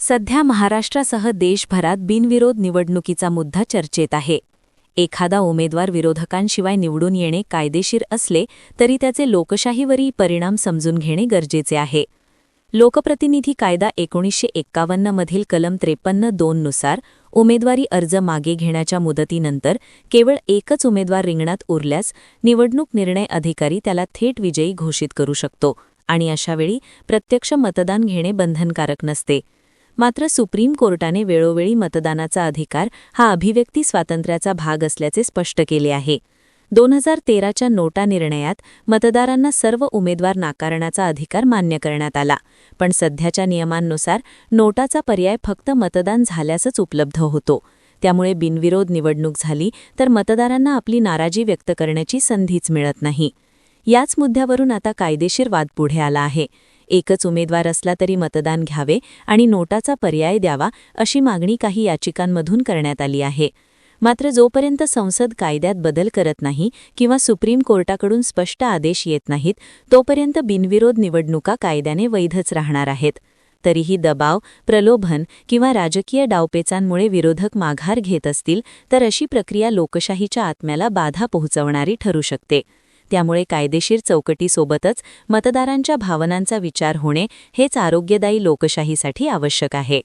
सध्या महाराष्ट्रासह देशभरात बिनविरोध निवडणुकीचा मुद्दा चर्चेत आहे. एखादा उमेदवार विरोधकांशिवाय निवडून येणे कायदेशीर असले तरी त्याचे लोकशाहीवरील परिणाम समजून घेणे गरजेचे आहे. लोकप्रतिनिधी कायदा 1951 मधील कलम 53(2) नुसार उमेदवारी अर्ज मागे घेण्याच्या मुदतीनंतर केवळ एकच उमेदवार रिंगणात उरल्यास निवडणूक निर्णय अधिकारी त्याला थेट विजयी घोषित करू शकतो आणि अशावेळी प्रत्यक्ष मतदान घेणे बंधनकारक नसते. मात्र सुप्रीम कोर्टाने वेळोवेळी मतदानाचा अधिकार हा अभिव्यक्ती स्वातंत्र्याचा भाग असल्याचे स्पष्ट केले आहे. 2013च्या नोटा निर्णयात मतदारांना सर्व उमेदवार नाकारण्याचा अधिकार मान्य करण्यात आला, पण सध्याच्या नियमांनुसार नोटाचा पर्याय फक्त मतदान झाल्यासच उपलब्ध होतो. त्यामुळे बिनविरोध निवडणूक झाली तर मतदारांना आपली नाराजी व्यक्त करण्याची संधीच मिळत नाही. याच मुद्द्यावरून आता कायदेशीर वाद पुढे आला आहे. एकच उमेदवार असला तरी मतदान घ्यावे आणि नोटाचा पर्याय द्यावा अशी मागणी काही याचिकांमधून करण्यात आली आहे. मात्र जोपर्यंत संसद कायद्यात बदल करत नाही किंवा सुप्रीम कोर्टाकडून स्पष्ट आदेश येत नाहीत तोपर्यंत बिनविरोध निवडणुका कायद्याने वैधच राहणार आहेत. तरीही दबाव, प्रलोभन किंवा राजकीय डावपेचांमुळे विरोधक माघार घेत असतील तर अशी प्रक्रिया लोकशाहीच्या आत्म्याला बाधा पोहोचवणारी ठरू शकते. त्यामुळे कायदेशीर चौकटीसोबतच मतदारांच्या भावनांचा विचार होणे हेच आरोग्यदायी लोकशाहीसाठी आवश्यक आहे.